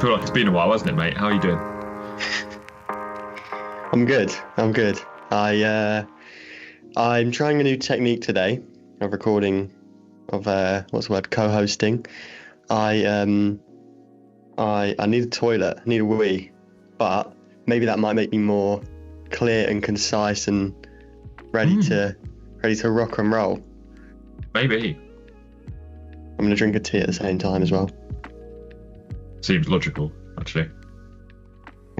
feel like it's been a while, hasn't it, mate? How are you doing? I'm good. I'm trying a new technique today of recording, co-hosting. I need a toilet, I need a wee, but maybe that might make me more clear and concise and ready to rock and roll. Maybe. I'm gonna drink a tea at the same time as well. Seems logical, actually.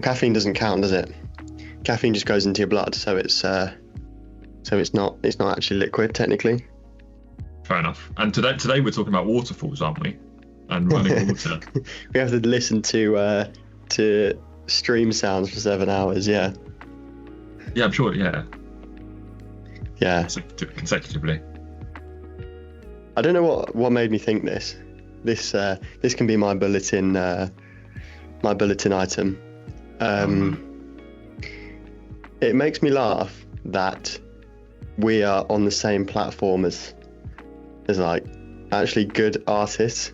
Caffeine doesn't count, does it? Caffeine just goes into your blood, so it's not actually liquid technically. Fair enough. And today we're talking about waterfalls, aren't we? And running water. We have to listen to stream sounds for 7 hours. Yeah. Yeah, I'm sure. Yeah. Yeah. Consecutively. I don't know what made me think this. This can be my bulletin item. It makes me laugh that we are on the same platform as like actually good artists.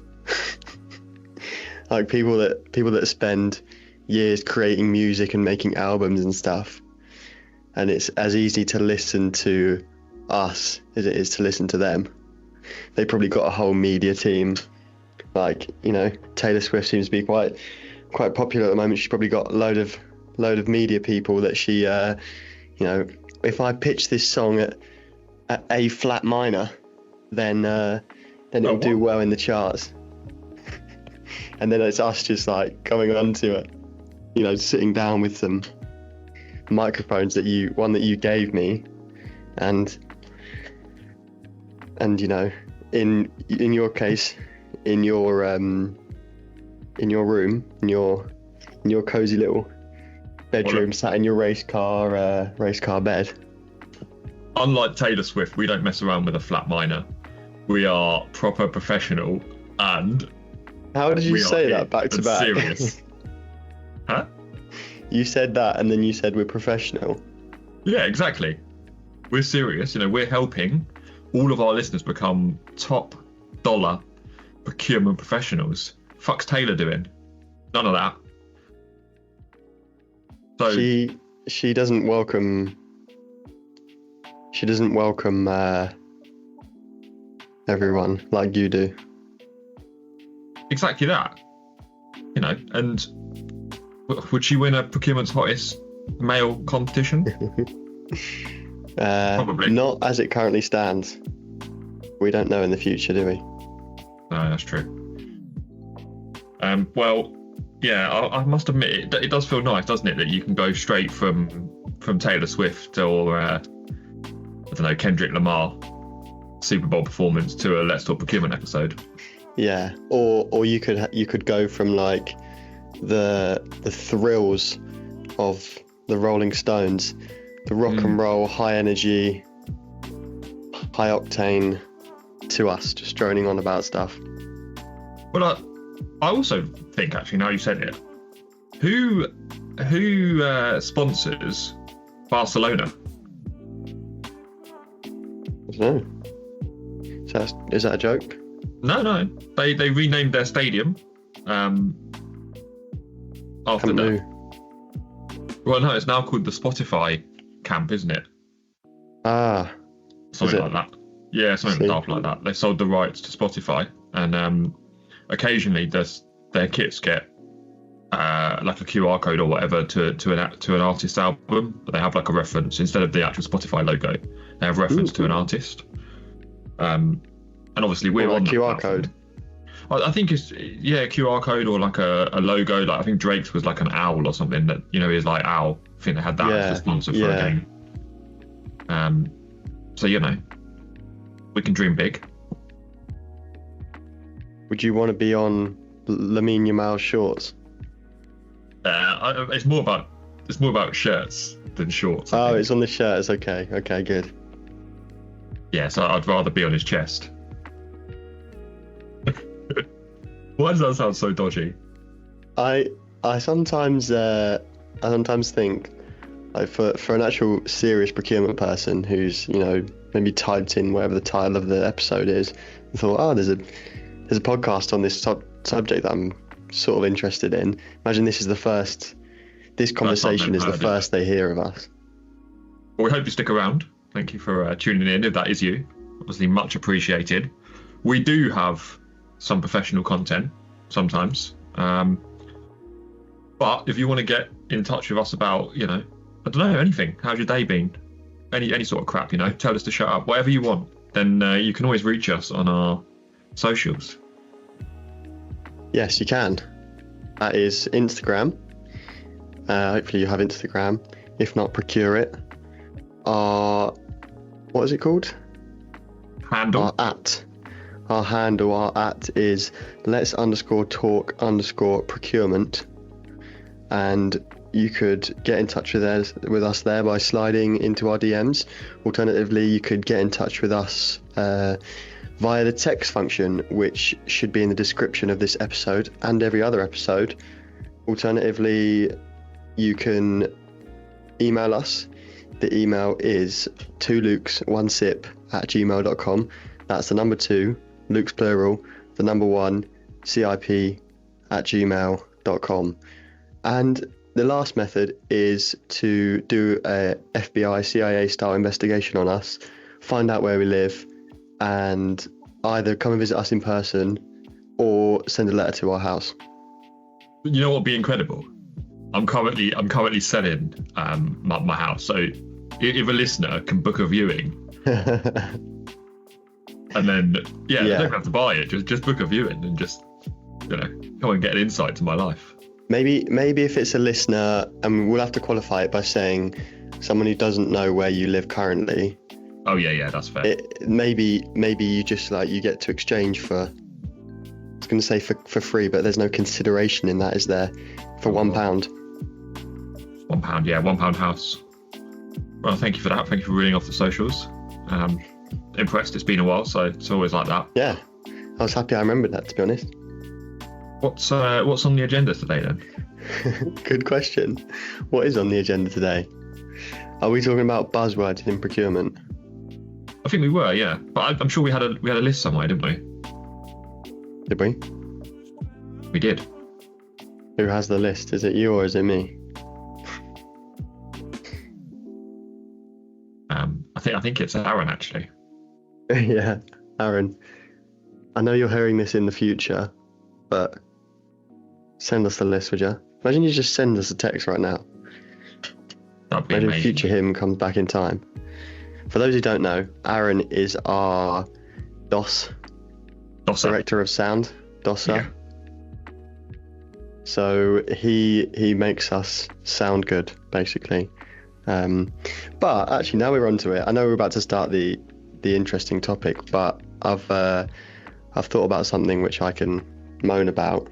Like people that spend years creating music and making albums and stuff, and it's as easy to listen to us as it is to listen to them. They probably got a whole media team. Like, Taylor Swift seems to be quite popular at the moment. She's probably got a load of media people that she if I pitch this song at A flat minor, then it'll do well in the charts. And then it's us just like going onto it, sitting down with some microphones that you gave me, and in your case, in your room, in your cozy little bedroom, sat in your race car bed. Unlike Taylor Swift, we don't mess around with a flat minor. We are proper professional, and how did you say that back to back? Serious. Huh? You said that, and then you said we're professional. Yeah, exactly. We're serious. We're helping all of our listeners become top dollar procurement professionals. Fuck's Taylor doing? None of that. So she doesn't welcome. She doesn't welcome everyone like you do. Exactly that. And would she win a Procurement's Hottest Male competition? Probably. Not as it currently stands. We don't know in the future, do we? No, that's true. Well, yeah, I must admit, it does feel nice, doesn't it, that you can go straight from Taylor Swift or I don't know, Kendrick Lamar Super Bowl performance to a Let's Talk Procurement episode. Yeah, or you could go from like the thrills of the Rolling Stones, the rock and roll, high energy, high octane, to us just droning on about stuff. Well, I also think, actually, now you said it, who sponsors Barcelona? I don't know. Is that a joke? No. They renamed their stadium after that. Well, no, it's now called the Spotify Camp, isn't it? Something like that. Yeah, something daft like that. They sold the rights to Spotify, and occasionally their kits get like a QR code or whatever to an artist's album, but they have like a reference instead of the actual Spotify logo. They have reference to an artist. And obviously we're on a QR code. I think it's a QR code or like a logo. Like I think Drake's was like an owl or something that is like owl. I think they had that as the sponsor for a game. So we can dream big. Would you want to be on Lamine Yamal's shorts? It's more about shirts than shorts. Oh, it's on the shirts. Okay, good. Yeah, so I'd rather be on his chest. Why does that sound so dodgy? I sometimes think, like, for an actual serious procurement person who's maybe typed in whatever the title of the episode is and thought, there's a podcast on this subject that I'm sort of interested in. Imagine this conversation is the first they hear of us. Well, we hope you stick around. Thank you for tuning in, if that is you. Obviously, much appreciated. We do have some professional content sometimes. But if you want to get in touch with us about, I don't know, anything, how's your day been? Any sort of crap, tell us to shut up, whatever you want, then you can always reach us on our socials. Yes, you can. That is Instagram. Hopefully you have Instagram. If not, procure it. What is it called? Handle. Our handle is let's_talk_procurement. And you could get in touch with us there by sliding into our DMs. Alternatively, you could get in touch with us via the text function, which should be in the description of this episode and every other episode. Alternatively, you can email us. The email is 2lukes1sip@gmail.com. That's the number 2, Luke's plural, the number 1, CIP@gmail.com. And the last method is to do a FBI, CIA style investigation on us, find out where we live, and either come and visit us in person or send a letter to our house. You know what would be incredible? I'm currently selling my house, so if a listener can book a viewing, and then they don't have to buy it, just book a viewing and just come and get an insight to my life. Maybe if it's a listener, and we'll have to qualify it by saying someone who doesn't know where you live currently. Oh yeah, that's fair. Maybe you just you get to exchange for, I was going to say for free, but there's no consideration in that, is there? For £1. £1, yeah, £1 house. Well, thank you for that. Thank you for reading off the socials. Impressed. It's been a while, so it's always like that. Yeah, I was happy I remembered that, to be honest. What's on the agenda today then? Good question. What is on the agenda today? Are we talking about buzzwords in procurement? I think we were, yeah. But I'm sure we had a list somewhere, didn't we? Did we? We did. Who has the list? Is it you or is it me? I think it's Aaron, actually. Yeah, Aaron. I know you're hearing this in the future, but send us the list, would you? Imagine you just send us a text right now. That'd be Imagine amazing. future him comes back in time. For those who don't know, Aaron is our DOSser. Director of sound, DOSser. Yeah. So he makes us sound good, basically. But actually, now we're onto it. I know we're about to start the interesting topic, but I've thought about something which I can moan about.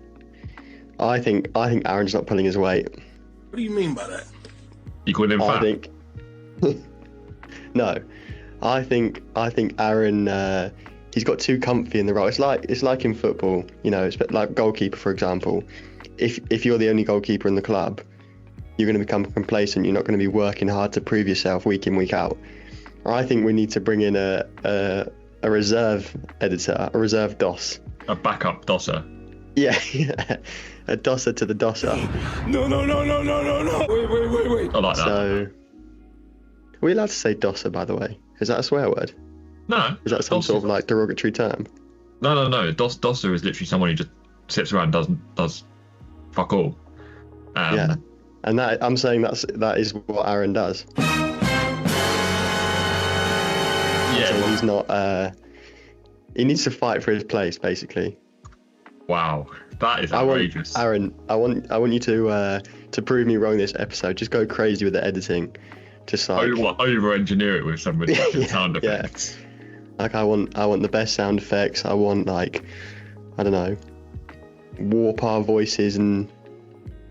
I think Aaron's not pulling his weight. What do you mean by that? You call him fat? I think no. I think Aaron he's got too comfy in the role. It's like in football, it's like goalkeeper, for example. If you're the only goalkeeper in the club, you're going to become complacent. You're not going to be working hard to prove yourself week in, week out. I think we need to bring in a reserve editor, a reserve DOS. A backup DOSser. Yeah, a DOSser to the DOSser. No. Wait. I like that. So, are we allowed to say DOSser, by the way? Is that a swear word? No. Is that some sort of derogatory term? No. DOSser is literally someone who just sits around and does fuck all. Yeah. And that I'm saying that is what Aaron does. Yeah. So he's not. He needs to fight for his place, basically. Wow, that is outrageous. Aaron, I want you to prove me wrong this episode. Just go crazy with the editing. Just over-engineer it with some ridiculous sound effects. Yeah. I want the best sound effects. I want I don't know, warp our voices and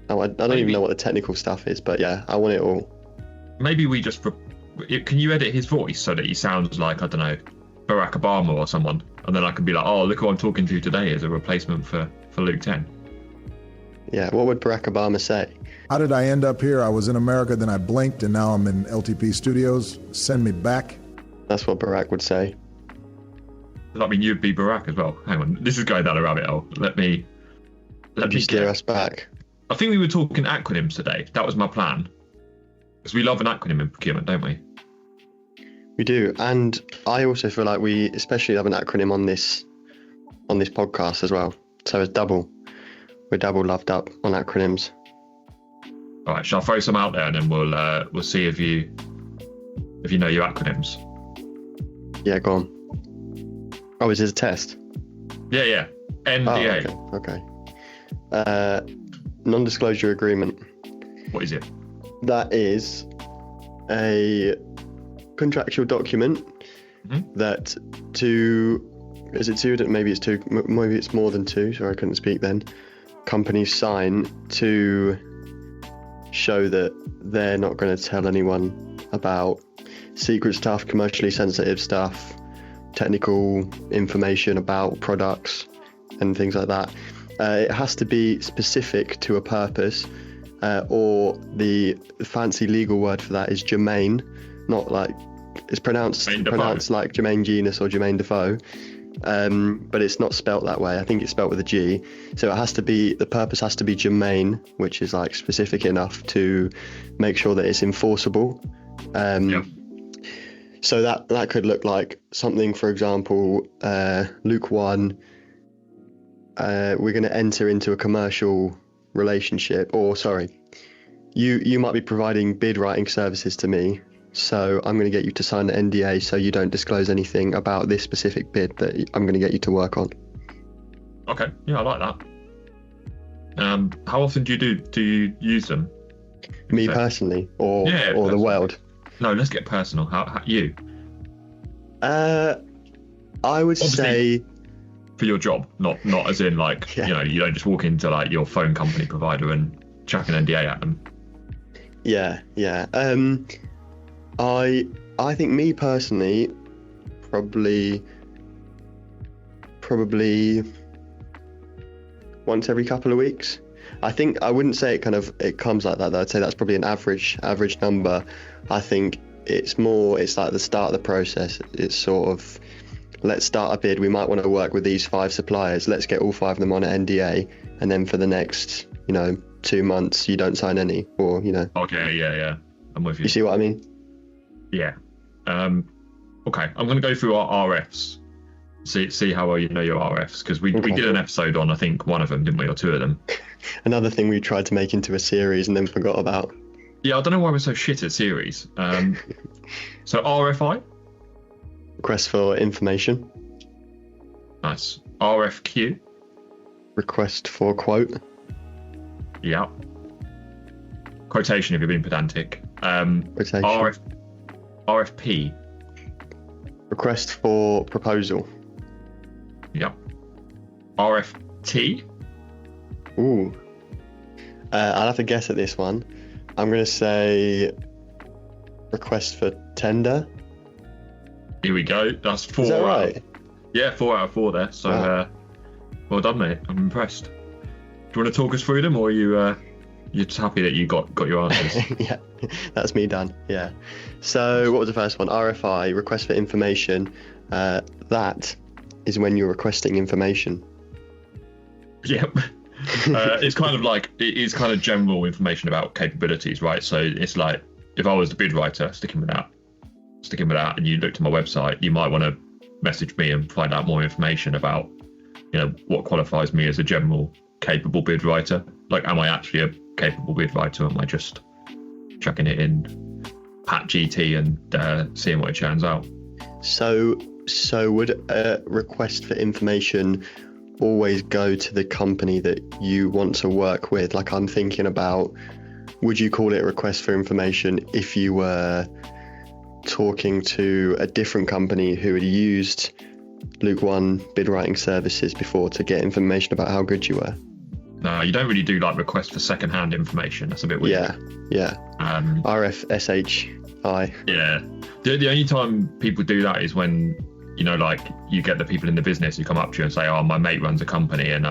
I don't even know what the technical stuff is, but yeah, I want it all. Maybe we just can you edit his voice so that he sounds like, I don't know, Barack Obama or someone, and then I can be like, oh, look who I'm talking to today as a replacement for Luke 10. Yeah, what would Barack Obama say? How did I end up here? I was in America, then I blinked, and now I'm in LTP Studios. Send me back. That's what Barack would say. I mean, you'd be Barack as well. Hang on, this is going down a rabbit hole. Let me Could you steer us back? I think we were talking acronyms today. That was my plan. Because we love an acronym in procurement, don't we? We do, and I also feel like we especially have an acronym on this podcast as well. So it's double. We're double loved up on acronyms. All right, shall I throw some out there and then we'll see if you know your acronyms. Yeah, go on. Oh, is this a test? Yeah. NDA. Oh, okay. Non-disclosure agreement. What is it? That is a contractual document that maybe it's more than two, sorry I couldn't speak then, companies sign to show that they're not going to tell anyone about secret stuff, commercially sensitive stuff, technical information about products and things like that. It has to be specific to a purpose, or the fancy legal word for that is germane, not like it's pronounced like Jermaine Genius or Jermaine Defoe, but it's not spelt that way. I think it's spelt with a G. So the purpose has to be germane, which is like specific enough to make sure that it's enforceable. So that could look like something, for example, Luke 1, we're going to enter into a commercial relationship, or you might be providing bid writing services to me, so I'm going to get you to sign an NDA so you don't disclose anything about this specific bid that I'm going to get you to work on. Okay, yeah, I like that. How often do you use them? Me personally, or the world? No, let's get personal. How you? I would Obviously, say for your job, not as in like you don't just walk into like your phone company provider and chuck an NDA at them. Yeah. I think me personally, probably once every couple of weeks. I think I wouldn't say it comes like that though. I'd say that's probably an average number. I think it's like the start of the process. It's sort of, let's start a bid. We might want to work with these 5 suppliers. Let's get all 5 of them on an NDA, and then for the next 2 months you don't sign any, or Okay, yeah, I'm with you. You see what I mean? Yeah. Okay, I'm going to go through our RFs. See how well you know your RFs, because we did an episode on, I think, one of them, didn't we, or 2 of them? Another thing we tried to make into a series and then forgot about. Yeah, I don't know why we're so shit at series. So RFI? Request for information. Nice. RFQ? Request for quote. Yeah. Quotation if you're being pedantic. Quotation. RFP? Request for proposal. Yeah. RFT? Ooh. I'll have to guess at this one. I'm going to say request for tender. Here we go. That's 4. Is that right? Yeah, 4 out of 4 there. So, wow. Well done, mate. I'm impressed. Do you want to talk us through them, or are you're just happy that you got your answers? Yeah, that's me done. Yeah. So what was the first one? RFI, request for information. That is when you're requesting information. Yep. It's kind of like, it is kind of general information about capabilities, right? So it's like, if I was the bid writer, sticking with that, and you looked at my website, you might want to message me and find out more information about, what qualifies me as a general capable bid writer. Like, am I actually a capable bid writer? Or am I just chucking it in Pat GT and seeing what it churns out? So would a request for information always go to the company that you want to work with? Like, I'm thinking about, would you call it a request for information if you were talking to a different company who had used Luke 1 bid writing services before to get information about how good you were? No, you don't really do like requests for second-hand information. That's a bit weird. Yeah. RFSHI. Yeah. The only time people do that is when, like, you get the people in the business who come up to you and say, oh, my mate runs a company and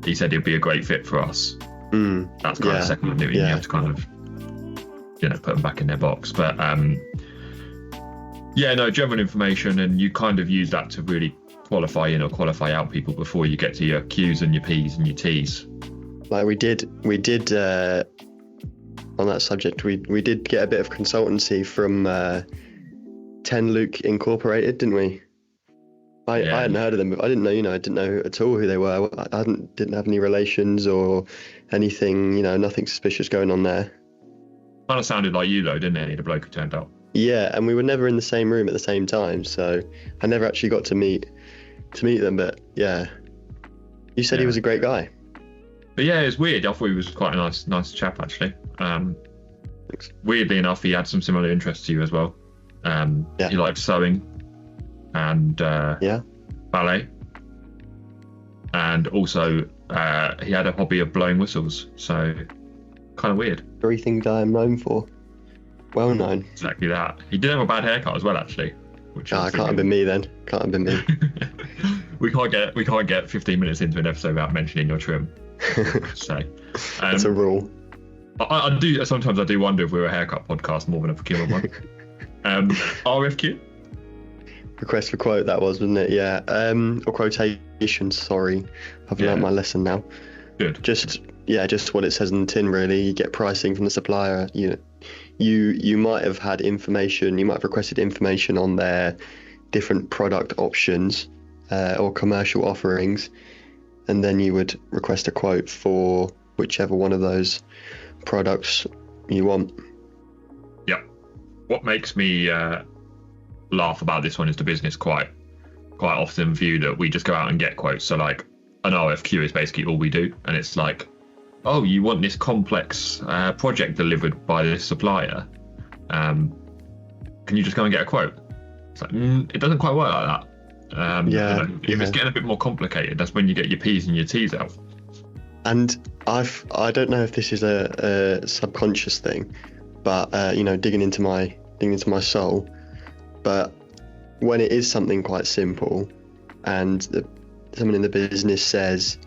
he said he'd be a great fit for us. That's kind of second-hand news. You have to kind of, put them back in their box. But, general information, and you kind of use that to really qualify in or qualify out people before you get to your Qs and your Ps and your Ts. Like we did on that subject, we did get a bit of consultancy from 10 Luke Incorporated, didn't we? I hadn't heard of them. I didn't know, I didn't know at all who they were. I didn't have any relations or anything, nothing suspicious going on there. Kind of sounded like you though, didn't it? The bloke who turned up. Yeah, and we were never in the same room at the same time, so I never actually got to meet them. But yeah, you said he was a great guy. But yeah, it was weird. I thought he was quite a nice chap actually. Weirdly enough, he had some similar interests to you as well. He liked sewing and ballet, and also he had a hobby of blowing whistles. So kind of weird. Everything that I'm known for. Well known. Exactly that. He did have a bad haircut as well, actually. Which can't have been me then. Can't have been me. we can't get 15 minutes into an episode without mentioning your trim. So that's a rule. I do wonder if we're a haircut podcast more than a procurement one. RFQ. Request for quote, that was, wasn't it? Yeah. Or quotation. Sorry, I've learned my lesson now. Good. Just what it says on the tin. Really, you get pricing from the supplier. You might have had information. You might have requested information on their different product options or commercial offerings, and then you would request a quote for whichever one of those products you want. Yeah. What makes me laugh about this one is the business quite often view that we just go out and get quotes. So like an RFQ is basically all we do, and it's like, oh, you want this complex project delivered by this supplier, can you just go and get a quote? It's like, it doesn't quite work like that. If it's getting a bit more complicated, that's when you get your P's and your T's out. And I don't know if this is a subconscious thing, but digging into my soul, but when it is something quite simple and someone in the business says,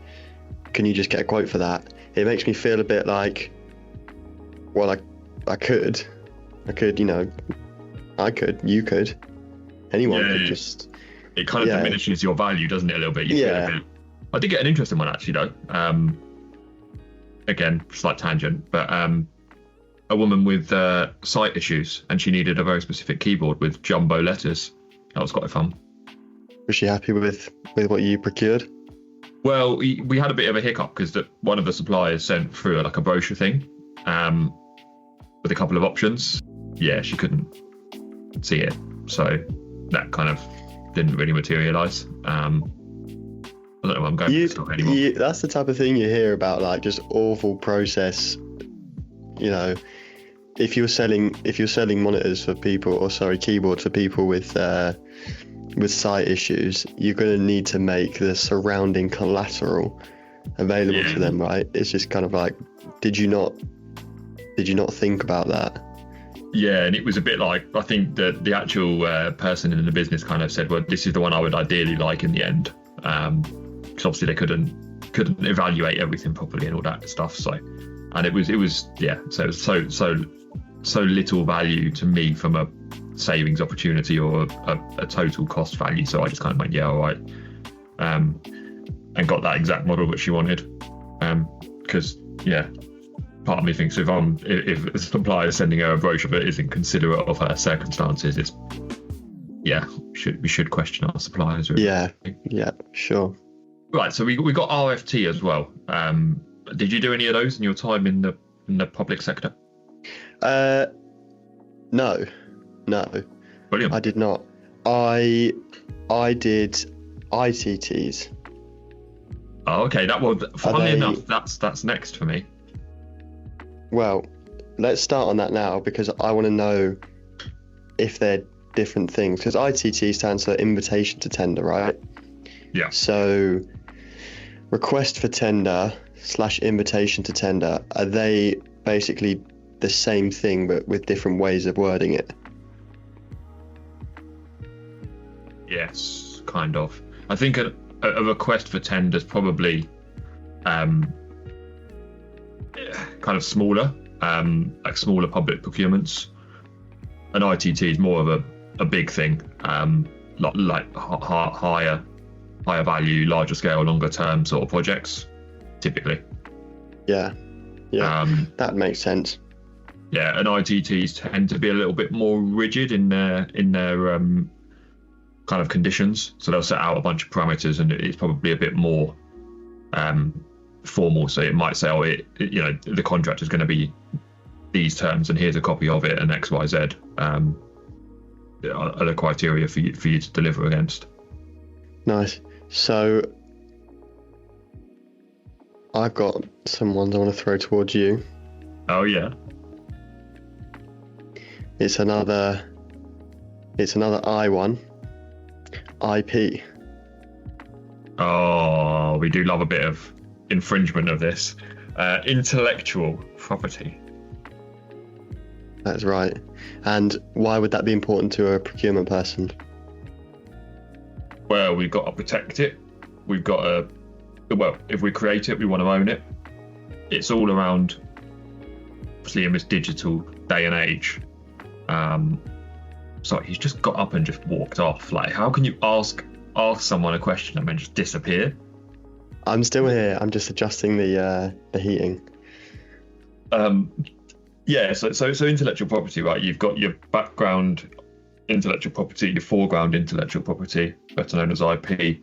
can you just get a quote for that? It makes me feel a bit like, well, I could, you could, anyone could just. It kind of diminishes your value, doesn't it, a little bit? I did get an interesting one actually though. Again, slight tangent, but a woman with sight issues, and she needed a very specific keyboard with jumbo letters. That was quite fun. Was she happy with what you procured? Well, we had a bit of a hiccup because one of the suppliers sent through a brochure thing with a couple of options. Yeah, she couldn't see it, so that kind of didn't really materialise. I don't know where I'm going with this stuff anymore. That's the type of thing you hear about, like just awful process. If you're selling monitors for people, keyboards for people with sight issues, you're going to need to make the surrounding collateral available to them, right? It's just kind of like, did you not think about that? Yeah, and it was a bit like, I think that the actual person in the business kind of said, well, this is the one I would ideally like in the end, because obviously they couldn't evaluate everything properly and all that stuff. So, and it was so little value to me from a savings opportunity or a total cost value. So I just kind of went, yeah, all right, and got that exact model that she wanted. Because part of me thinks if a supplier is sending her a brochure that isn't considerate of her circumstances, we should question our suppliers. Really. Yeah, sure. Right, so we got RFT as well. Did you do any of those in your time in the public sector? No. Brilliant. I did not. I did ITTs. Oh, okay. Funnily enough, that's next for me. Well, let's start on that now because I want to know if they're different things. Because ITT stands for invitation to tender, right? Yeah. So, request for tender / invitation to tender, are they basically the same thing but with different ways of wording it? Yes, kind of. I think a request for tender is probably kind of smaller, like smaller public procurements. An ITT is more of a big thing, like higher higher value, larger scale, longer term sort of projects, typically. Yeah, that makes sense. Yeah, and ITTs tend to be a little bit more rigid in their kind of conditions. So they'll set out a bunch of parameters, and it's probably a bit more formal. So it might say, the contract is going to be these terms, and here's a copy of it, and X, Y, Z are the criteria for you to deliver against. Nice. So I've got some ones I want to throw towards you. Oh yeah. It's another I one. IP. Oh, we do love a bit of infringement of this. Intellectual property. That's right. And why would that be important to a procurement person? Well, we've got to protect it. We've got to, if we create it, we want to own it. It's all around, obviously, in this digital day and age. Sorry, he's just got up and just walked off. Like, how can you ask someone a question and then just disappear? I'm still here. I'm just adjusting the heating. Yeah. So intellectual property, right? You've got your background intellectual property, your foreground intellectual property, better known as IP.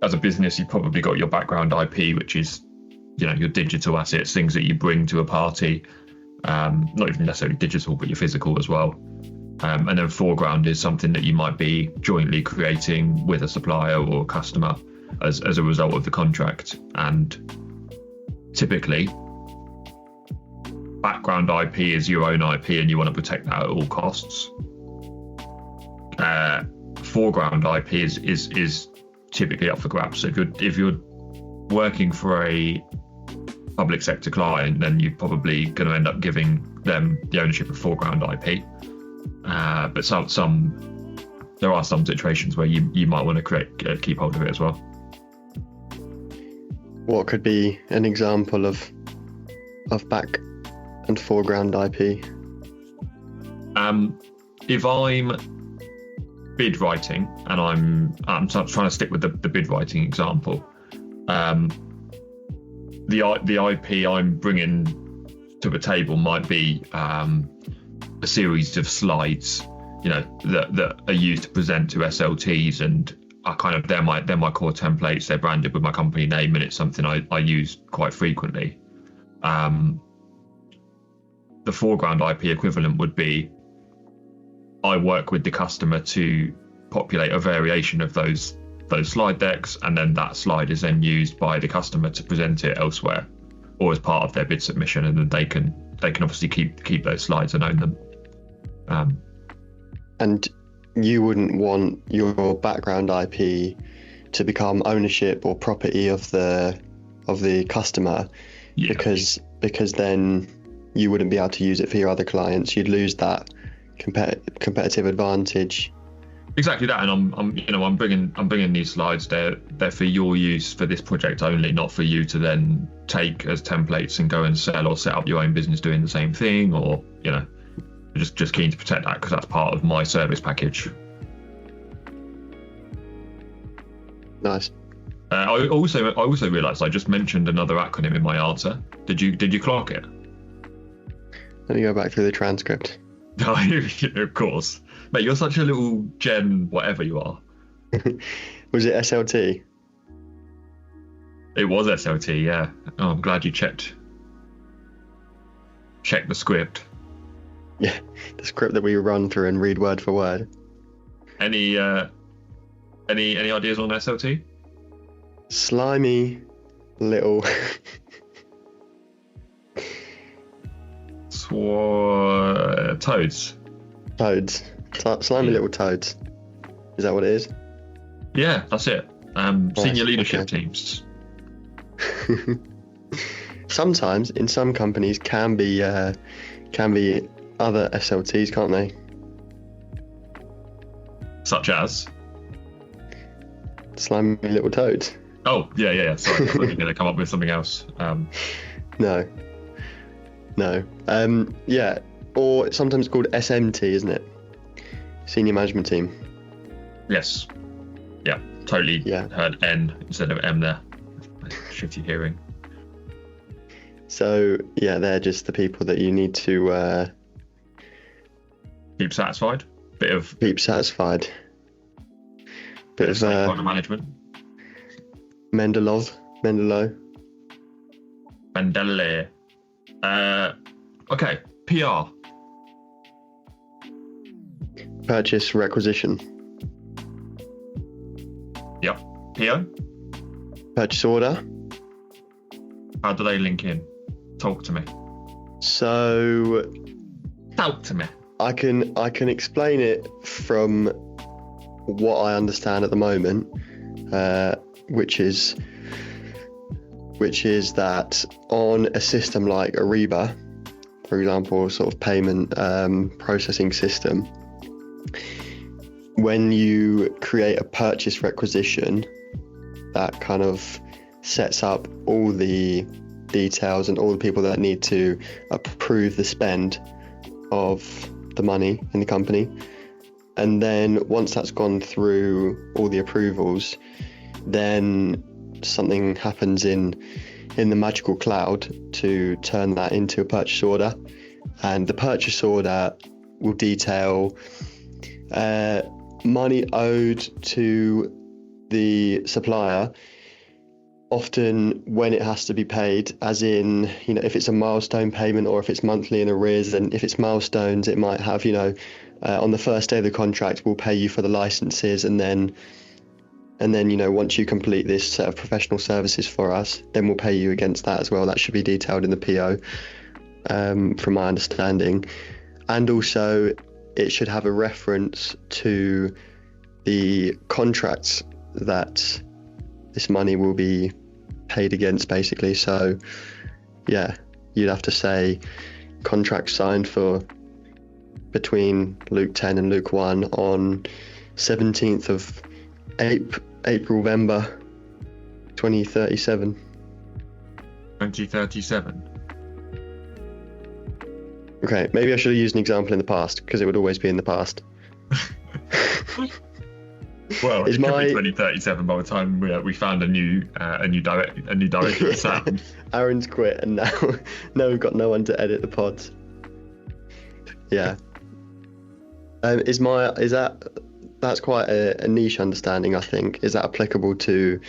As a business, you've probably got your background IP, which is, your digital assets, things that you bring to a party. Not even necessarily digital, but your physical as well. And then foreground is something that you might be jointly creating with a supplier or a customer as a result of the contract. And typically, background IP is your own IP, and you want to protect that at all costs. Foreground IP is typically up for grabs. So if you're working for a public sector client, then you're probably going to end up giving them the ownership of foreground IP. But there are some situations where you might want to keep hold of it as well. What could be an example of back and foreground IP? If I'm bid writing, and I'm trying to stick with the bid writing example, the IP I'm bringing to the table might be a series of slides, that are used to present to SLTs, and are kind of they're my core templates. They're branded with my company name, and it's something I use quite frequently. The foreground IP equivalent would be, I work with the customer to populate a variation of those slide decks, and then that slide is then used by the customer to present it elsewhere or as part of their bid submission, and then they can obviously keep those slides and own them. And you wouldn't want your background IP to become ownership or property of the customer, Yeah. because then you wouldn't be able to use it for your other clients. You'd lose that competitive advantage. Exactly that, and I'm bringing these slides. They're for your use for this project only, not for you to then take as templates and go and sell or set up your own business doing the same thing, or just keen to protect that because that's part of my service package. Nice. I also realised I just mentioned another acronym in my answer. Did you clock it? Let me go back through the transcript. Of course. Mate, you're such a little gen whatever you are. Was it SLT? It was SLT, yeah. Oh, I'm glad you checked the script. Yeah, the script that we run through and read word for word. Any ideas on SLT? Slimy little Toads. toads. Slimy little toads. Is that what it is? Yeah, that's it. Senior leadership teams. Sometimes in some companies can be other SLTs, can't they? Such as? Slimy little toads. Oh, yeah. Sorry, I thought you were going to come up with something else. No. Yeah, or sometimes called SMT, isn't it? Senior management team. Yes. Yeah, Totally heard N instead of M there. Shitty hearing. So yeah, they're just the people that you need to keep satisfied. Bit of stakeholder management. Mendeley. Okay, PR. Purchase requisition. Yep. PO. Purchase order. How do they link in? Talk to me. So. Talk to me. I can explain it from what I understand at the moment, which is that on a system like Ariba, for example, sort of payment processing system, when you create a purchase requisition, that kind of sets up all the details and all the people that need to approve the spend of the money in the company. And then once that's gone through all the approvals, then something happens in the magical cloud to turn that into a purchase order. And the purchase order will detail money owed to the supplier, often when it has to be paid, as in, if it's a milestone payment or if it's monthly in arrears. And if it's milestones, it might have, on the first day of the contract, we'll pay you for the licenses, and then once you complete this set of professional services for us, then we'll pay you against that as well. That should be detailed in the PO, from my understanding. And also, it should have a reference to the contracts that this money will be paid against, basically. So yeah, you'd have to say contract signed for between Luke 10 and Luke 1 on 17th of April, November 2037. 2037. Okay, maybe I should have used an example in the past, because it would always be in the past. Well, it could be 2037 by the time we found a new director of sound. Aaron's quit, and now we've got no one to edit the pods. Yeah. That's quite a niche understanding, I think. Is that applicable to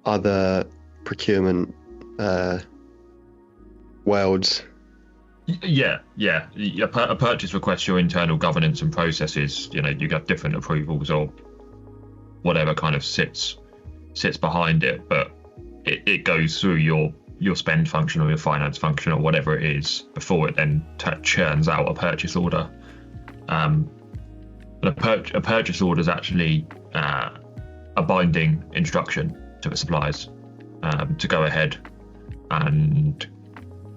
other procurement worlds? Yeah. A purchase request your internal governance and processes. You got different approvals or whatever kind of sits behind it, but it goes through your spend function or your finance function or whatever it is before it then churns out a purchase order. A purchase order is actually a binding instruction to the suppliers to go ahead and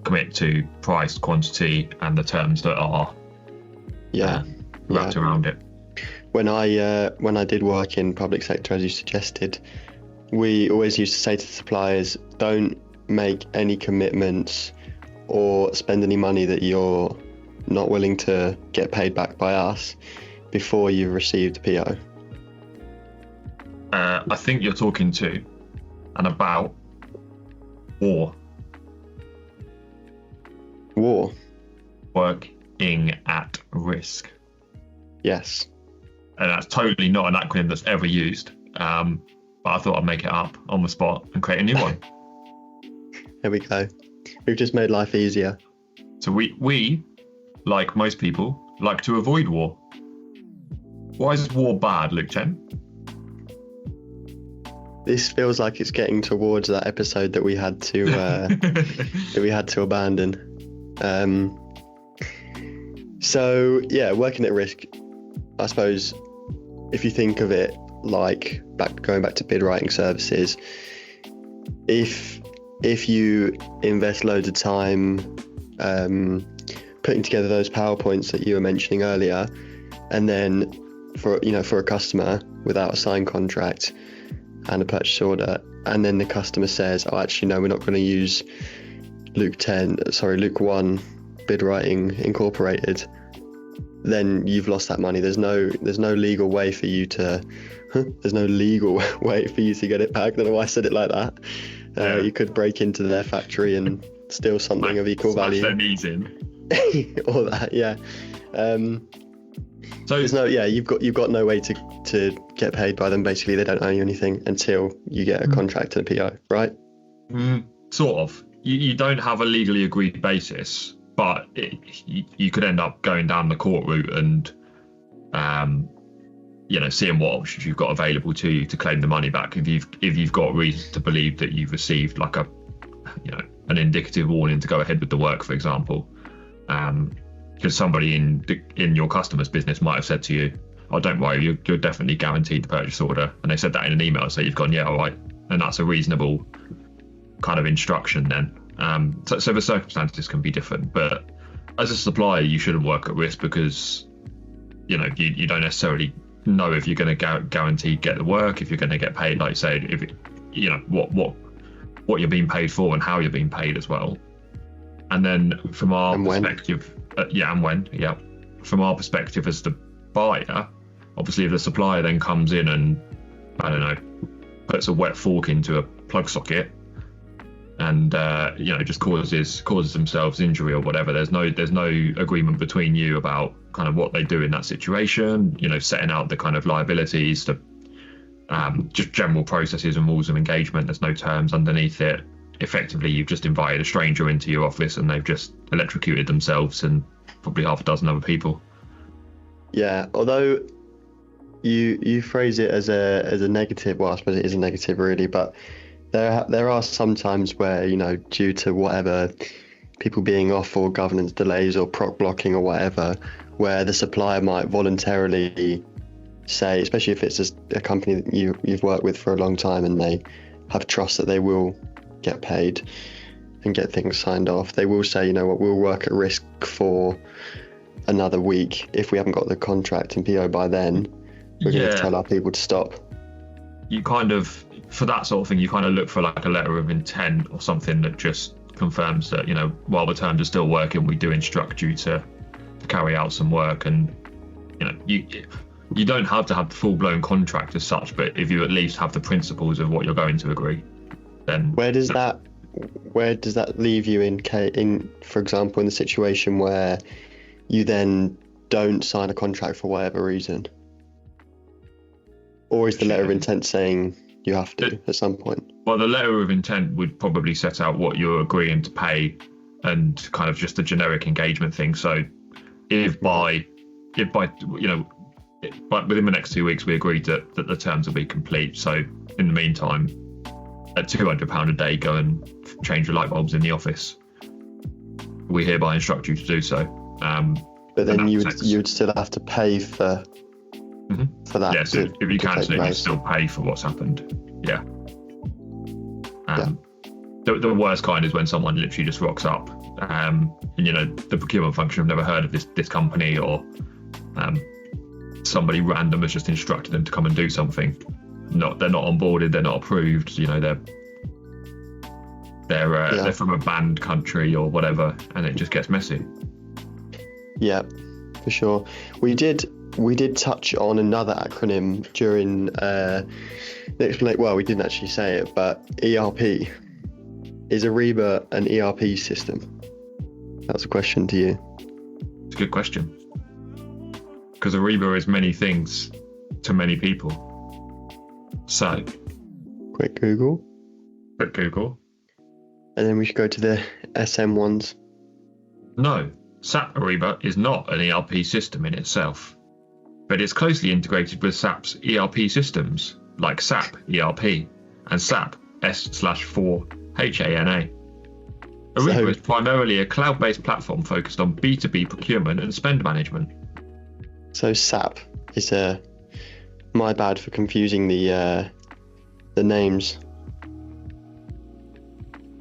commit to price, quantity, and the terms that are wrapped around it. When I did work in public sector, as you suggested, we always used to say to the suppliers, don't make any commitments or spend any money that you're not willing to get paid back by us before you've received a PO. I think you're talking to and about war. Working at risk. Yes. And that's totally not an acronym that's ever used. But I thought I'd make it up on the spot and create a new one. There we go. We've just made life easier. So we, like most people, like to avoid war. Why is war bad, Luke Chen? This feels like it's getting towards that episode that we had to abandon. So yeah, working at risk, I suppose, if you think of it like going back to bid writing services, if you invest loads of time putting together those PowerPoints that you were mentioning earlier, and then for a customer without a signed contract and a purchase order, and then the customer says, oh, actually no, we're not going to use Luke 1 bid writing incorporated, then you've lost that money. There's no legal way for you to there's no legal way for you to get it back. I don't know why I said it like that. You could break into their factory and steal something of equal value. Smash their knees in. Or that, yeah. So there's no, you've got no way to get paid by them. Basically, they don't owe you anything until you get a contract and a PO, right? Sort of. You don't have a legally agreed basis, but you could end up going down the court route and, seeing what options you've got available to you to claim the money back if you've got reason to believe that you've received like an indicative warning to go ahead with the work, for example. Because somebody in your customer's business might have said to you, "Oh, don't worry, you're definitely guaranteed the purchase order," and they said that in an email, so you've gone, "Yeah, all right," and that's a reasonable kind of instruction then. So the circumstances can be different, but as a supplier, you shouldn't work at risk because you don't necessarily know if you're going to guarantee get the work, if you're going to get paid, like you say, if what you're being paid for and how you're being paid as well. And then from our perspective, from our perspective as the buyer, obviously if the supplier then comes in and, I don't know, puts a wet fork into a plug socket and just causes themselves injury or whatever, there's no agreement between you about kind of what they do in that situation, setting out the kind of liabilities, the just general processes and rules of engagement. There's no terms underneath it. Effectively, you've just invited a stranger into your office and they've just electrocuted themselves and probably half a dozen other people. Yeah, although you phrase it as a negative, well, I suppose it is a negative really, but there are some times where, due to whatever, people being off or governance delays or proc blocking or whatever, where the supplier might voluntarily say, especially if it's a company that you've worked with for a long time and they have trust that they will get paid and get things signed off, they will say, we'll work at risk for another week. If we haven't got the contract and PO by then, we're going to tell our people to stop. You kind of, for that sort of thing, you kind of look for like a letter of intent or something that just confirms that, while the terms are still working, we do instruct you to carry out some work. And, you don't have to have the full-blown contract as such, but if you at least have the principles of what you're going to agree, then where does that leave you in, for example, in the situation where you then don't sign a contract for whatever reason? Or is the letter of intent saying you have to at some point? Well, the letter of intent would probably set out what you're agreeing to pay and kind of just a generic engagement thing. So but within the next 2 weeks, we agreed that the terms will be complete. So in the meantime, at £200 a day, go and change your light bulbs in the office. We hereby instruct you to do so. But then you would still have to pay for that. Yeah, so if you cancel it, you still pay for what's happened. Yeah. The worst kind is when someone literally just rocks up, and the procurement function have never heard of this company, or somebody random has just instructed them to come and do something. They're not onboarded, they're not approved. They're from a banned country or whatever, and it just gets messy. Yeah, for sure. We did touch on another acronym during the explanation. Well, we didn't actually say it, but ERP. Is Ariba an ERP system? That's a question to you. It's a good question. Because Ariba is many things to many people. So, quick Google. And then we should go to the SM ones. No, SAP Ariba is not an ERP system in itself, but it's closely integrated with SAP's ERP systems like SAP ERP and SAP S/4HANA. Ariba is primarily a cloud-based platform focused on B2B procurement and spend management. So SAP is my bad for confusing the names.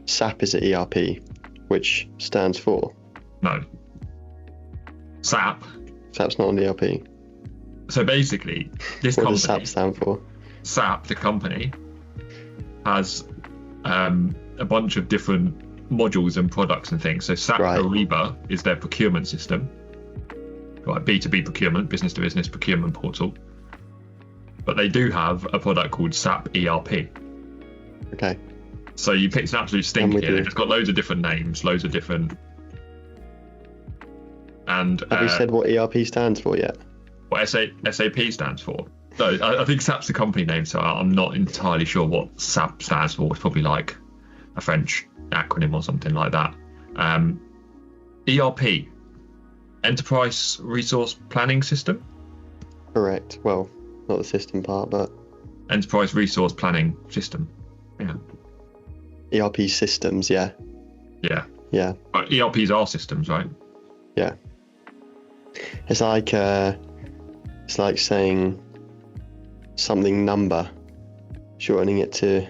SAP is an ERP, which stands for? No. SAP's not an ERP. So basically, this what company... does SAP stand for? SAP, the company, has a bunch of different modules and products and things. So SAP Ariba is their procurement system. right? B2B procurement, business to business procurement portal. But they do have a product called SAP ERP. Okay. So you picked an absolute stinker here. It's got loads of different names, loads of different. And have we said what ERP stands for yet? What SAP stands for? No, I think SAP's the company name, so I'm not entirely sure what SAP stands for. It's probably like a French acronym or something like that. ERP, Enterprise Resource Planning System? Correct. Well, not the system part, but... Enterprise Resource Planning System, yeah. ERP systems, yeah. Yeah. Yeah. But ERPs are systems, right? Yeah. It's like saying something number, shortening it to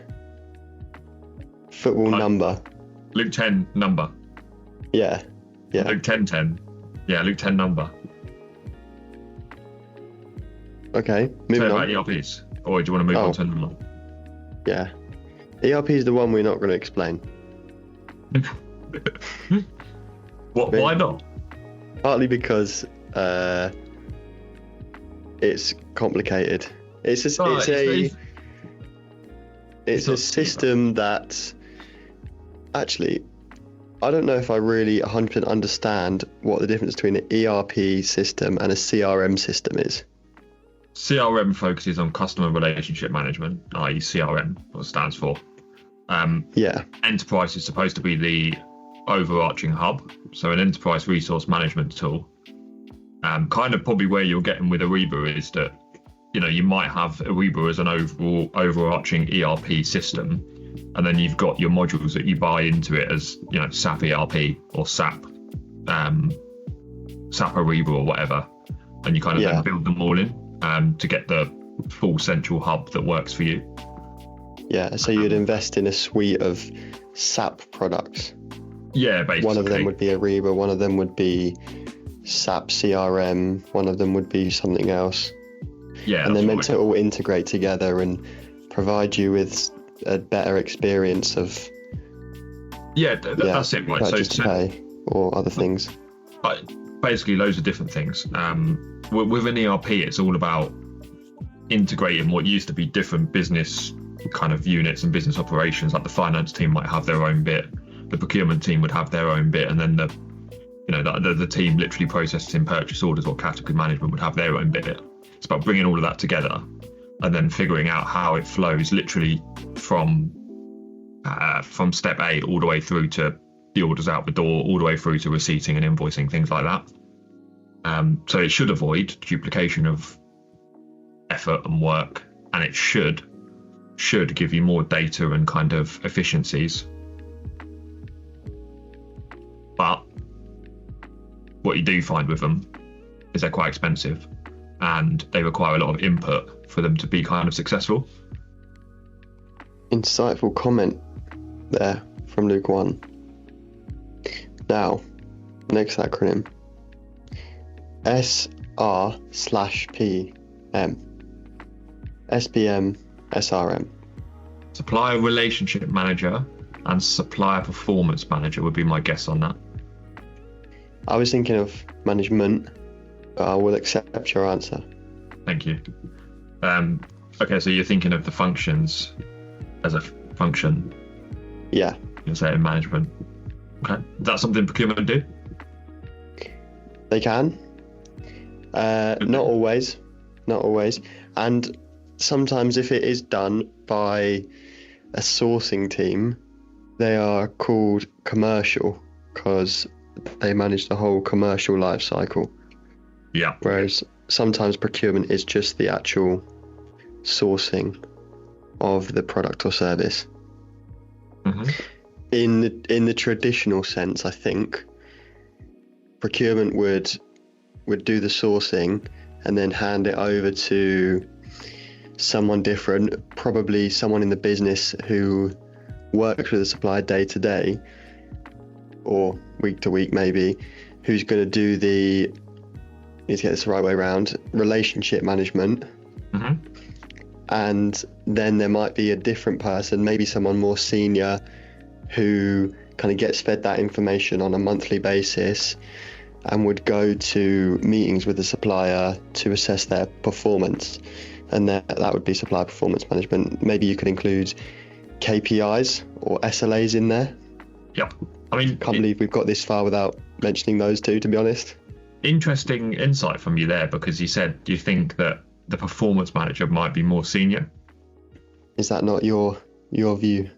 football number. Luke 10 number. Yeah. Yeah. Luke 10. Yeah, Luke 10 number. Okay, moving on. About ERPs, or do you want to move on to another one? Yeah. ERP is the one we're not going to explain. What? Why not? Partly because it's complicated. It's a system that actually I don't know if I really 100% understand what the difference between an ERP system and a CRM system is. CRM focuses on customer relationship management, i.e. CRM, what it stands for. Yeah. Enterprise is supposed to be the overarching hub, so an enterprise resource management tool. Kind of probably where you're getting with Ariba is that, you know, you might have Ariba as an overarching ERP system, and then you've got your modules that you buy into it as, you know, SAP ERP or SAP Ariba or whatever, and you kind of then build them all in to get the full central hub that works for you. Yeah, so you'd invest in a suite of SAP products. Yeah, basically. One of them would be Ariba, one of them would be SAP CRM, one of them would be something else. Yeah, and they're meant to all integrate together and provide you with a better experience of that's it, right? Purchase to pay or other things. Basically, loads of different things. With an ERP, it's all about integrating what used to be different business kind of units and business operations. Like the finance team might have their own bit, the procurement team would have their own bit, and then the team literally processing purchase orders or category management would have their own bit. It's about bringing all of that together and then figuring out how it flows literally from step A all the way through to the orders out the door, all the way through to receipting and invoicing, things like that. So it should avoid duplication of effort and work, and it should give you more data and kind of efficiencies. But what you do find with them is they're quite expensive and they require a lot of input for them to be kind of successful. Insightful comment there from Luke 1. Now, next acronym. SR/PM. SPM, SRM. Supplier Relationship Manager and Supplier Performance Manager would be my guess on that. I was thinking of management, but I will accept your answer. Thank you. Okay, so you're thinking of the functions as a function. Yeah. You're saying management. Okay. Is that something procurement do? They can. Not always. And sometimes if it is done by a sourcing team, they are called commercial because they manage the whole commercial life cycle. Yeah. Whereas sometimes procurement is just the actual sourcing of the product or service. Mm-hmm. In the traditional sense, I think procurement would do the sourcing and then hand it over to someone different, probably someone in the business who works with the supplier day to day or week to week maybe, who's going to do need to get this the right way around, relationship management. Mm-hmm. And then there might be a different person, maybe someone more senior, who kind of gets fed that information on a monthly basis and would go to meetings with the supplier to assess their performance, and that would be supplier performance management. Maybe you could include KPIs or SLAs in there. Yep. I mean, can't believe we've got this far without mentioning those two, to be honest. Interesting insight from you there, because you said you think that the performance manager might be more senior. Is that not your view?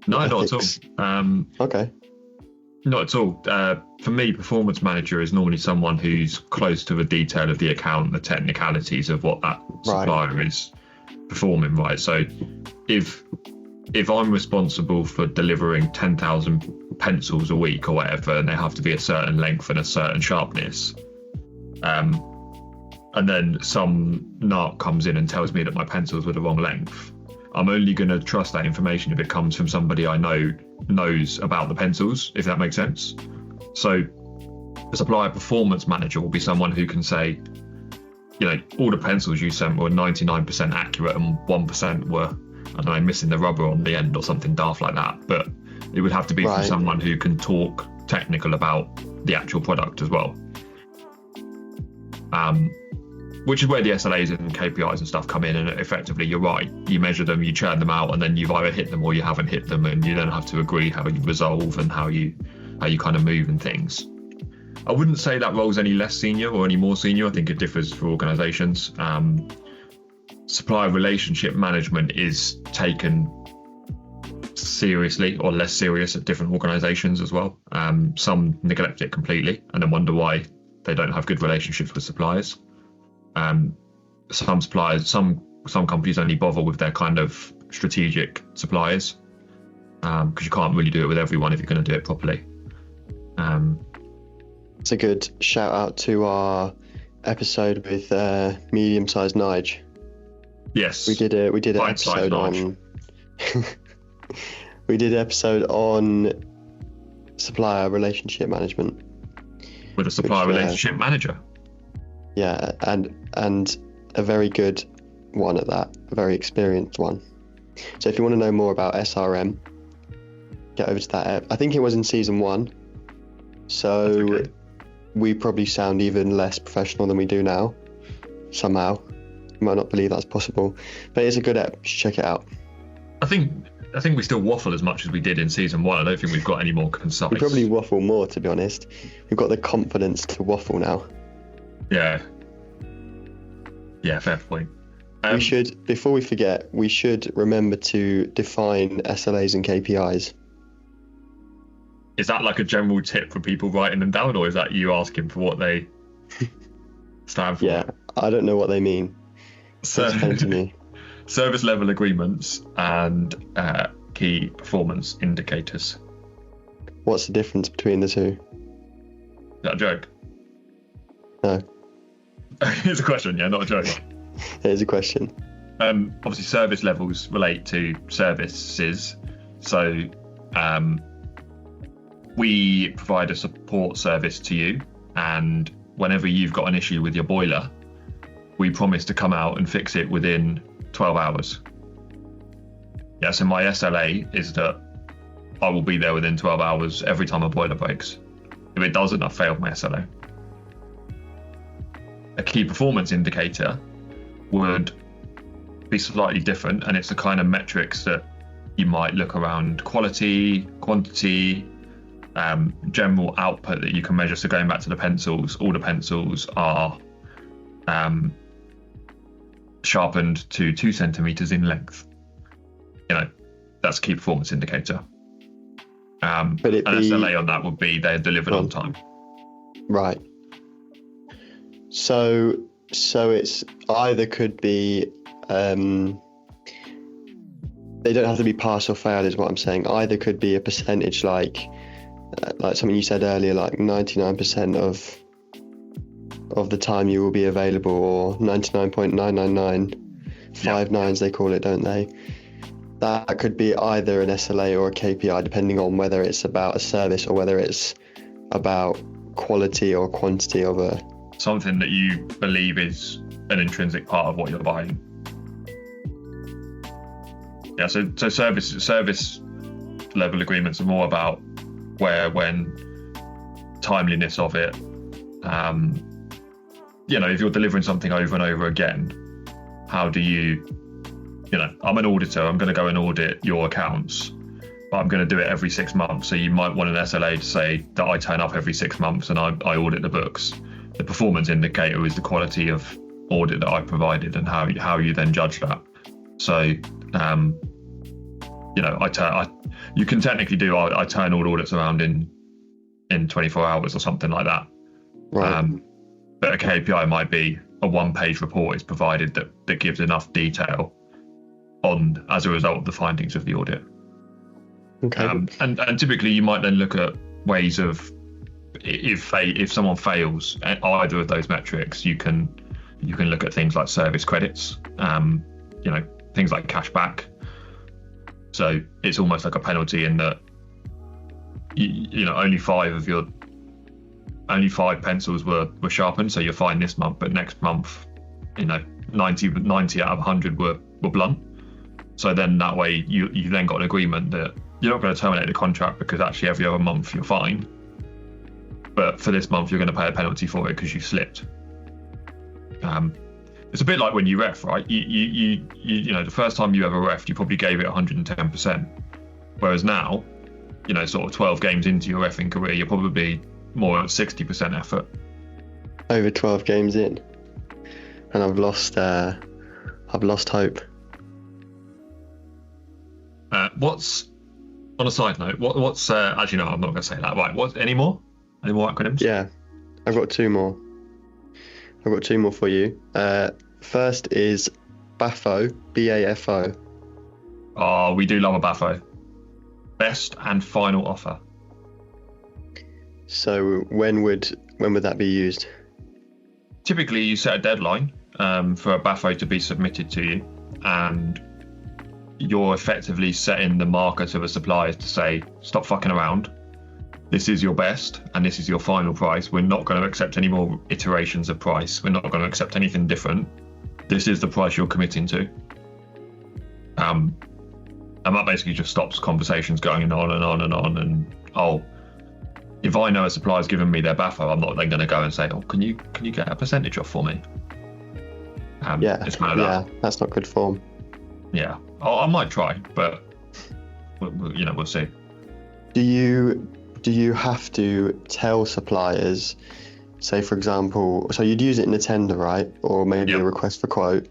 No, not at all. Okay. Not at all. For me, performance manager is normally someone who's close to the detail of the account, the technicalities of what that supplier is performing, right? So if I'm responsible for delivering 10,000 pencils a week or whatever, and they have to be a certain length and a certain sharpness, and then some narc comes in and tells me that my pencils were the wrong length, I'm only going to trust that information if it comes from somebody I know knows about the pencils, if that makes sense. So a supplier performance manager will be someone who can say, you know, all the pencils you sent were 99% accurate and 1% were, I don't know, missing the rubber on the end or something daft like that. But it would have to be from someone who can talk technical about the actual product as well. Which is where the SLAs and KPIs and stuff come in, and effectively, you're right, you measure them, you churn them out, and then you've either hit them or you haven't hit them, and you then have to agree how you resolve and how you kind of move and things. I wouldn't say that role's any less senior or any more senior. I think it differs for organisations. Supplier relationship management is taken seriously or less serious at different organisations as well. Some neglect it completely and then wonder why they don't have good relationships with suppliers. Some suppliers, some companies only bother with their kind of strategic suppliers, because you can't really do it with everyone if you're going to do it properly. It's a good shout out to our episode with medium-sized Nige. Yes, we did an episode on we did an episode on supplier relationship management with a supplier relationship manager. Yeah, and a very good one at that, a very experienced one. So if you want to know more about SRM, get over to that. I think it was in season 1. So we probably sound even less professional than we do now, somehow. You might not believe that's possible, but it's a good app. You should check it out. I think we still waffle as much as we did in season 1. I don't think we've got any more concise. We probably waffle more, to be honest. We've got the confidence to waffle now. Yeah, fair point. We should, before we forget, we should remember to define SLAs and KPIs. Is that like a general tip for people writing them down, or is that you asking for what they stand for? Yeah, I don't know what they mean. So explain to me. Service level agreements and key performance indicators. What's the difference between the two? Is that a joke? No. It's a question, yeah, not a joke. It is a question. Obviously, service levels relate to services. So we provide a support service to you, and whenever you've got an issue with your boiler, we promise to come out and fix it within 12 hours. Yeah, so my SLA is that I will be there within 12 hours every time a boiler breaks. If it doesn't, I've failed my SLA. A key performance indicator would be slightly different, and it's the kind of metrics that you might look around: quality, quantity, general output that you can measure. So going back to the pencils, all the pencils are sharpened to 2 centimeters in length. You know, that's a key performance indicator. An SLA on that would be they're delivered on time. Right. So it's either could be they don't have to be pass or fail, is what I'm saying. Either could be a percentage like something you said earlier, like 99% of the time you will be available, or 99.999 5 nines they call it, don't they? That could be either an SLA or a KPI, depending on whether it's about a service or whether it's about quality or quantity of a something that you believe is an intrinsic part of what you're buying. Yeah, so service level agreements are more about where, when, timeliness of it, if you're delivering something over and over again, how do you, I'm an auditor, I'm going to go and audit your accounts, but I'm going to do it every 6 months. So you might want an SLA to say that I turn up every 6 months and I audit the books. The performance indicator is the quality of audit that I provided and how you then judge that. So, you can technically do, I turn all audits around in 24 hours or something like that. Right. But a KPI might be a 1-page report is provided that gives enough detail on as a result of the findings of the audit. Okay. And typically you might then look at ways of, if someone fails at either of those metrics, you can look at things like service credits, things like cash back. So it's almost like a penalty in that only 5 pencils were sharpened, so you're fine this month, but next month 90 out of 100 were blunt. So then that way you then got an agreement that you're not going to terminate the contract because actually every other month you're fine, but for this month you're going to pay a penalty for it because you slipped. It's a bit like when you ref, right? You the first time you ever refed, you probably gave it 110%, whereas now, sort of 12 games into your reffing career, you're probably more at 60% effort. Over 12 games in, and I've lost hope. What's on a side note? What's actually no, I'm not going to say that. Right? Any more acronyms? Yeah, I've got two more. For you. First is BAFO, BAFO. Oh, we do love a BAFO. Best and final offer. So when would that be used? Typically, you set a deadline for a BAFO to be submitted to you, and you're effectively setting the marker to the suppliers to say, stop fucking around. This is your best, and this is your final price. We're not going to accept any more iterations of price. We're not going to accept anything different. This is the price you're committing to. And that basically just stops conversations going on and on and on. And if I know a supplier's given me their BAFO, I'm not then going to go and say, can you get a percentage off for me? It's kind of that. Yeah, that's not good form. Yeah, I might try, but we'll see. Do you have to tell suppliers, say for example, so you'd use it in a tender, right? Or maybe a request for quote.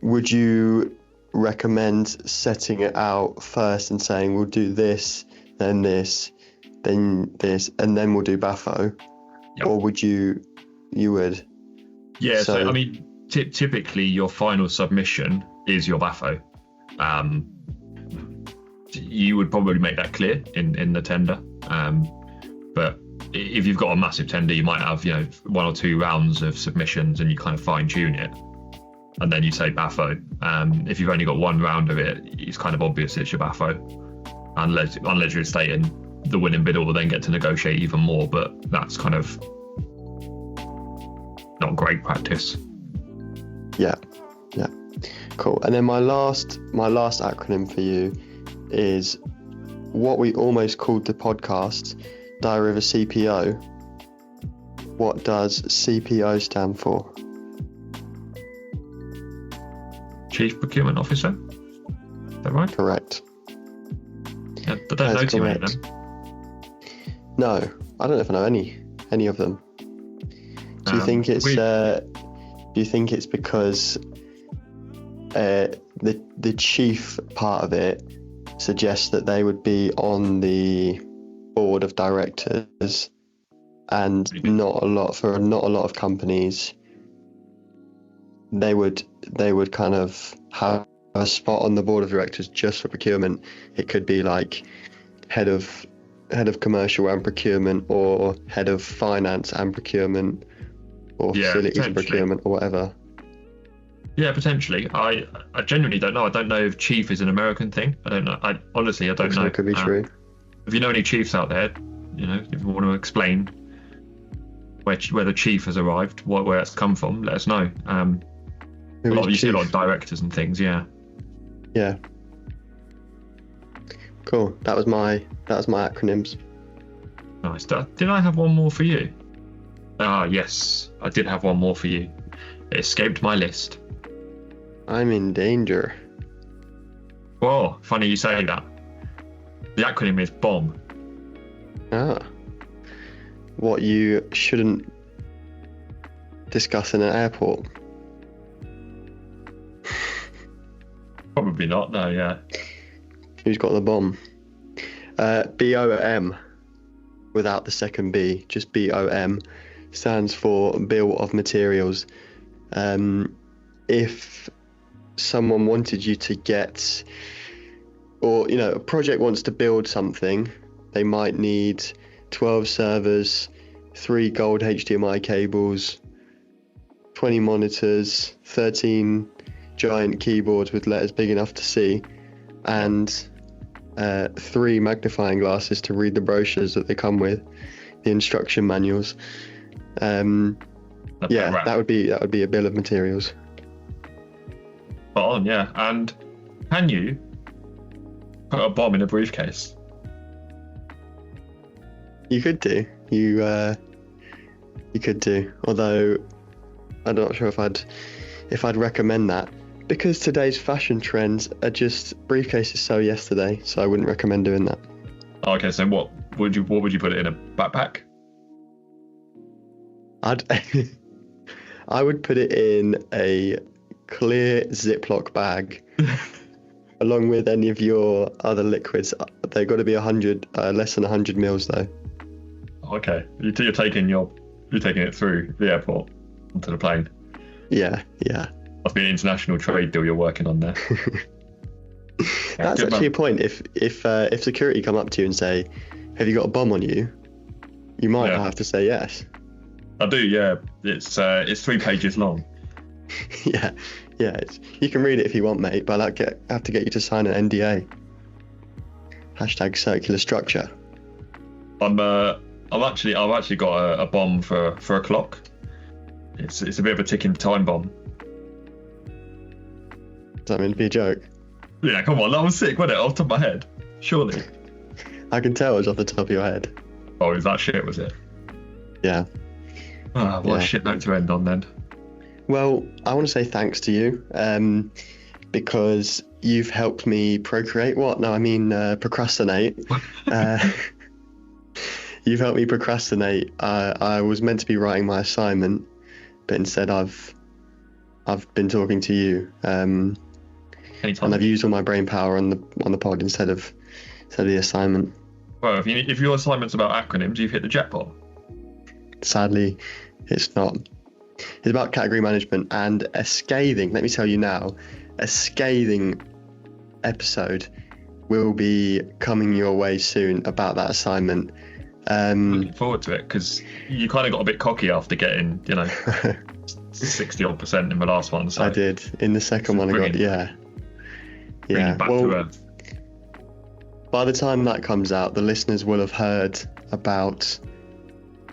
Would you recommend setting it out first and saying, we'll do this, then this, then this, and then we'll do BAFO? Yep. Or would you would? Yeah, so I mean, typically your final submission is your BAFO. You would probably make that clear in the tender, but if you've got a massive tender, you might have 1 or 2 rounds of submissions and you kind of fine tune it, and then you say BAFO. If you've only got 1 round of it, it's kind of obvious it's your BAFO, unless you're stating the winning bidder will then get to negotiate even more, but that's kind of not great practice. Yeah, cool. And then my last acronym for you is what we almost called the podcast Diary of a CPO. What does CPO stand for? Chief Procurement Officer. Is that right? Correct. Yeah, I don't know too many of them. No, I don't know if I know any of them. Do you think it's because the chief part of it suggests that they would be on the board of directors, and not a lot of companies they would kind of have a spot on the board of directors just for procurement. It could be like head of commercial and procurement, or head of finance and procurement, or facilities procurement, or whatever. Yeah, potentially. I genuinely don't know. I don't know if chief is an American thing. I don't know. I honestly don't know. It could be true. If you know any chiefs out there, if you want to explain where the chief has arrived, where it's come from, let us know. You see a lot of directors and things. Yeah. Yeah. Cool. That was my acronyms. Nice. Did I have one more for you? Ah, yes. I did have one more for you. It escaped my list. I'm in danger. Well, funny you say that. The acronym is BOMB. Ah. What you shouldn't discuss in an airport. Probably not, no, yeah. Who's got the bomb? BOM, without the second B, just BOM, stands for Bill of Materials. If someone wanted you to get, or a project wants to build something, they might need 12 servers, 3 gold HDMI cables, 20 monitors, 13 giant keyboards with letters big enough to see, and 3 magnifying glasses to read the brochures that they come with, the instruction manuals. That would be a bill of materials. Spot on, yeah. And can you put a bomb in a briefcase? You could do. You could do. Although I'm not sure if I'd recommend that, because today's fashion trends are just briefcases so yesterday. So I wouldn't recommend doing that. Okay, so what would you put it in, a backpack? I would put it in a clear Ziploc bag, along with any of your other liquids. They've got to be 100, less than 100 mils though. Okay, you're taking it through the airport onto the plane. Yeah. Must be an international trade deal you're working on there. That's actually a point. If security come up to you and say, "Have you got a bomb on you?" you might have to say yes. I do, yeah. It's 3 pages long. yeah. You can read it if you want, mate, but I have to get you to sign an NDA. # circular structure. I've actually got a bomb for a clock. It's a bit of a ticking time bomb. Does that mean to be a joke? Yeah, come on, that was sick, wasn't it? Off the top of my head, surely. I can tell it was off the top of your head. Oh, is that shit? Was it? Yeah. What a shit note to end on then. Well, I want to say thanks to you, because you've helped me procreate. Procrastinate. You've helped me procrastinate. I was meant to be writing my assignment, but instead I've been talking to you, and I've used all my brain power on the pod instead of the assignment. Well, if your assignment's about acronyms, you've hit the jackpot. Sadly, it's not. It's about category management, and a scathing, let me tell you now, a scathing episode will be coming your way soon about that assignment. Looking forward to it, because you kind of got a bit cocky after getting 60% in the last one. So I did. In the second one I got, yeah. Back to earth. By the time that comes out, the listeners will have heard about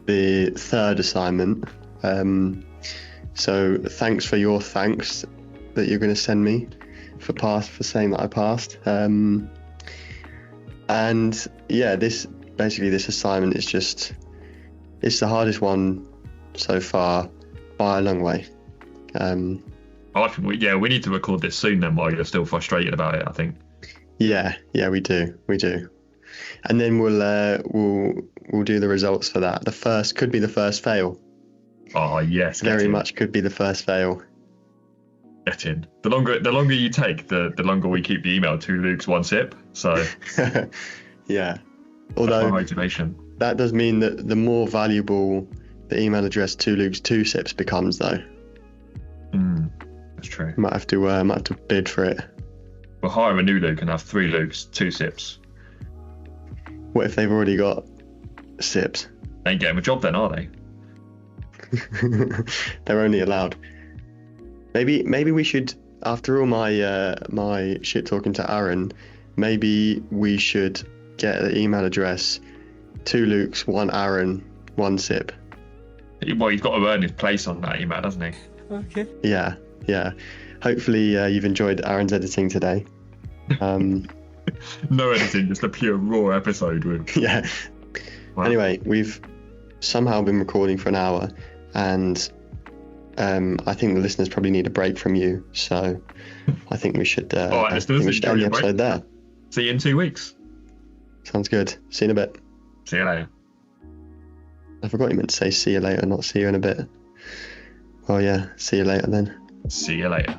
the third assignment. So thanks for your thanks that you're going to send me for saying that I passed. And yeah, this assignment is it's the hardest one so far by a long way. I think we need to record this soon then, while you're still frustrated about it, I think. Yeah, we do. And then we'll do the results for that. The first could be the first fail. Oh yes, very much could be the first fail. Get in. The longer you take, the longer we keep the email 2 Lukes 1 sip. So yeah. Although that's my motivation. That does mean that the more valuable the email address 2 Lukes 2 sips becomes, though. That's true. Might have to bid for it. We'll hire a new Luke and have 3 Lukes 2 sips. What if they've already got sips? They ain't getting a job then, are they? They're only allowed. Maybe we should, after all my shit talking to Aaron, maybe we should get the email address 2 Lukes 1 Aaron 1 sip. Well, he's got to earn his place on that email, doesn't he? Okay. Yeah. Hopefully you've enjoyed Aaron's editing today. No editing, just a pure raw episode with. Yeah. Wow. Anyway, we've somehow been recording for an hour, and I think the listeners probably need a break from you. So I think we should. All right, listeners, we should enjoy end the your break. episode there. See you in 2 weeks. Sounds good. See you in a bit. See you later. I forgot you meant to say see you later, not see you in a bit. Well, yeah. See you later then. See you later.